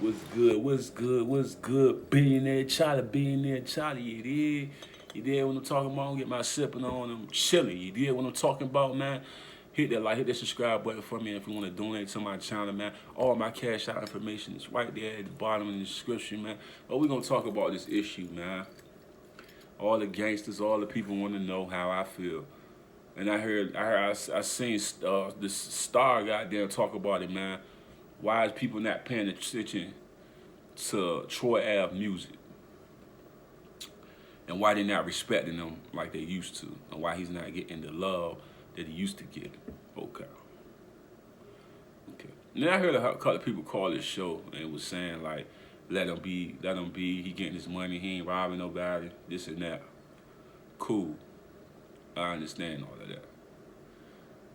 What's good? What's good? What's good? Billionaire Charlie, you did. You did what I'm talking about? Get my sipping on, I'm chilling. You did what I'm talking about, man? Hit that like, hit that subscribe button for me if you want to donate to my channel, man. All my cash out information is right there at the bottom of the description, man. But we're going to talk about this issue, man. All the gangsters, all the people want to know how I feel. And I seen this star goddamn talk about it, man. Why is people not paying attention to Troy Ave music? And why they not respecting him like they used to? And why he's not getting the love that he used to get? Okay. And then I heard a couple of people call this show and was saying like, let him be, he getting his money, he ain't robbing nobody, this and that. Cool. I understand all of that.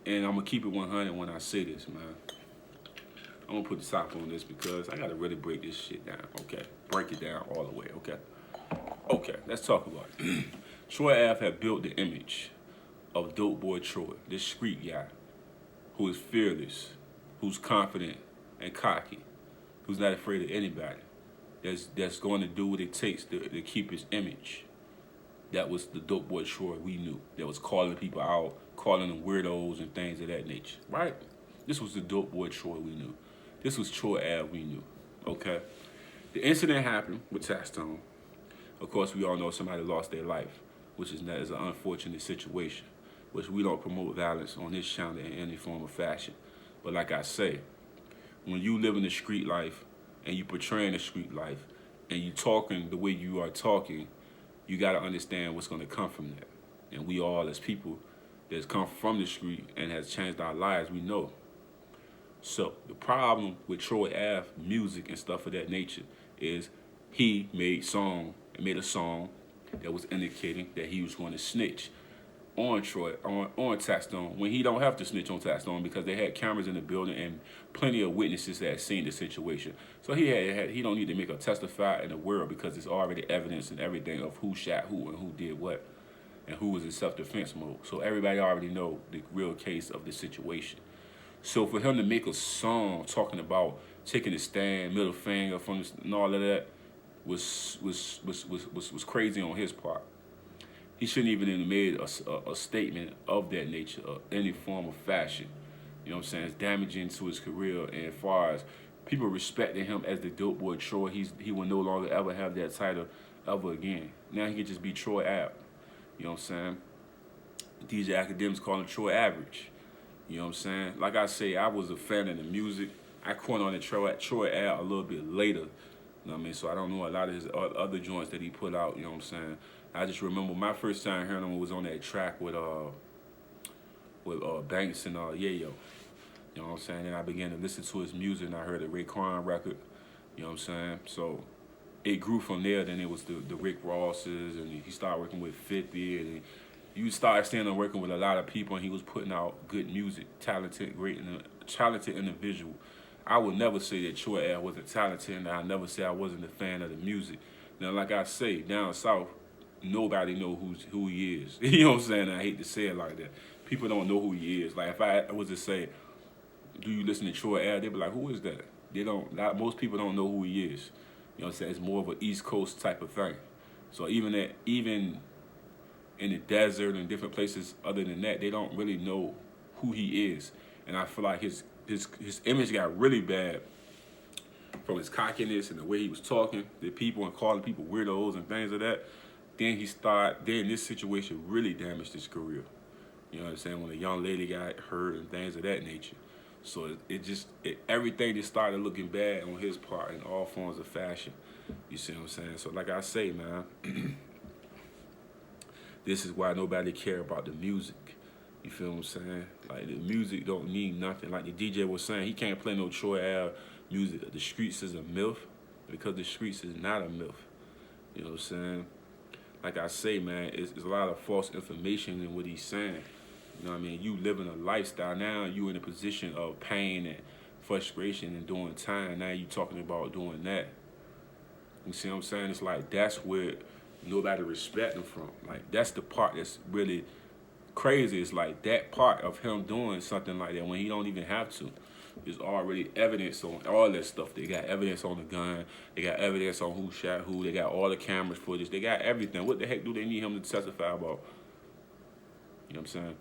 And I'm gonna keep it 100 when I say this, man. I'm gonna put the top on this because I gotta really break this shit down, okay? Break it down all the way, okay? Okay, let's talk about it. Troy Ave had built the image of Dope Boy Troy, this street guy who is fearless, who's confident and cocky, who's not afraid of anybody, that's going to do what it takes to keep his image. That was the Dope Boy Troy we knew, that was calling people out, calling them weirdos and things of that nature, right? This was the Dope Boy Troy we knew. This was Troy Ave we knew, okay? The incident happened with Taxstone. Of course, we all know somebody lost their life, which is an unfortunate situation, which we don't promote violence on this channel in any form or fashion. But like I say, when you live in the street life and you portraying the street life and you talking the way you are talking, you got to understand what's going to come from that. And we all, as people that's come from the street and has changed our lives, we know. So the problem with Troy Ave music and stuff of that nature is he made a song that was indicating that he was going to snitch on Taxstone when he don't have to snitch on Taxstone because they had cameras in the building and plenty of witnesses that had seen the situation. So he don't need to make a testify in the world because there's already evidence and everything of who shot who and who did what and who was in self-defense mode. So everybody already know the real case of the situation. So for him to make a song talking about taking a stand, middle finger from this, and all of that was crazy on his part. He shouldn't even have made a statement of that nature, or any form of fashion. You know what I'm saying? It's damaging to his career. And as far as people respecting him as the Dope Boy Troy, he will no longer ever have that title ever again. Now he can just be Troy Ave. You know what I'm saying? DJ academics call him Troy Average. You know what I'm saying? Like I say, I was a fan of the music. I caught on to Troy Ave a little bit later. You know what I mean? So I don't know a lot of his other joints that he put out. You know what I'm saying? I just remember my first time hearing him was on that track with Banks and Yayo. You know what I'm saying? And I began to listen to his music, and I heard the Raekwon record. You know what I'm saying? So it grew from there. Then it was the Rick Rosses, and he started working with 50, and you started seeing him working with a lot of people, and he was putting out good music, talented individual. I would never say that Troy Ave wasn't talented, and I never say I wasn't a fan of the music. Now, like I say, down south, nobody know who he is. You know what I'm saying? I hate to say it like that. People don't know who he is. Like if I was to say, do you listen to Troy Ave? They'd be like, who is that? They don't. Most people don't know who he is. You know what I'm saying? It's more of an East Coast type of thing. So even in the desert and different places other than that, they don't really know who he is. And I feel like his image got really bad from his cockiness and the way he was talking to people and calling people weirdos and things of that. Then this situation really damaged his career. You know what I'm saying? When a young lady got hurt and things of that nature. So everything just started looking bad on his part in all forms of fashion. You see what I'm saying? So like I say, man, this is why nobody care about the music. You feel what I'm saying? Like the music don't mean nothing. Like the DJ was saying, he can't play no Troy Ave music. The streets is a myth because the streets is not a myth. You know what I'm saying? Like I say, man, it's a lot of false information in what he's saying. You know what I mean? You living a lifestyle. Now you in a position of pain and frustration and doing time. Now you talking about doing that. You see what I'm saying? It's like that's where nobody respect him from. Like that's the part that's really crazy. It's like that part of him doing something like that when he don't even have to. There's already evidence on all that stuff. They got evidence on the gun. They got evidence on who shot who. They got all the cameras footage. They got everything. What the heck do they need him to testify about? You know what I'm saying?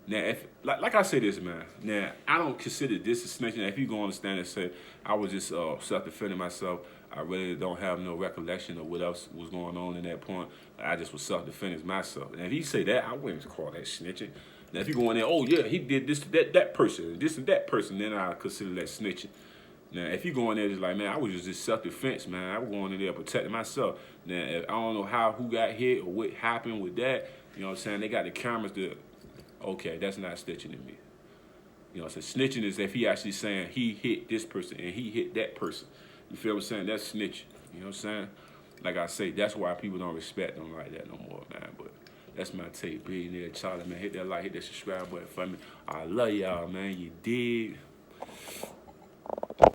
Now, if like I say this, man. Now, I don't consider this a snitching. If you go on the stand and say I was just self-defending myself, I really don't have no recollection of what else was going on in that point. I just was self-defending myself. And if he say that, I wouldn't call that snitching. Now, if you go in there, oh yeah, he did this to that person, this and that person, then I consider that snitching. Now, if you go in there just like, man, I was just self-defense, man. I was going in there protecting myself. Now, if I don't know who got hit or what happened with that, you know what I'm saying? They got the cameras to, okay, that's not snitching to me. You know, so snitching is if he actually saying he hit this person and he hit that person. You feel what I'm saying? That's snitching. You know what I'm saying? Like I say, that's why people don't respect them like that no more, man. But that's my take. Billionaire Charlie, man. Hit that like, hit that subscribe button for me. I love y'all, man. You dig?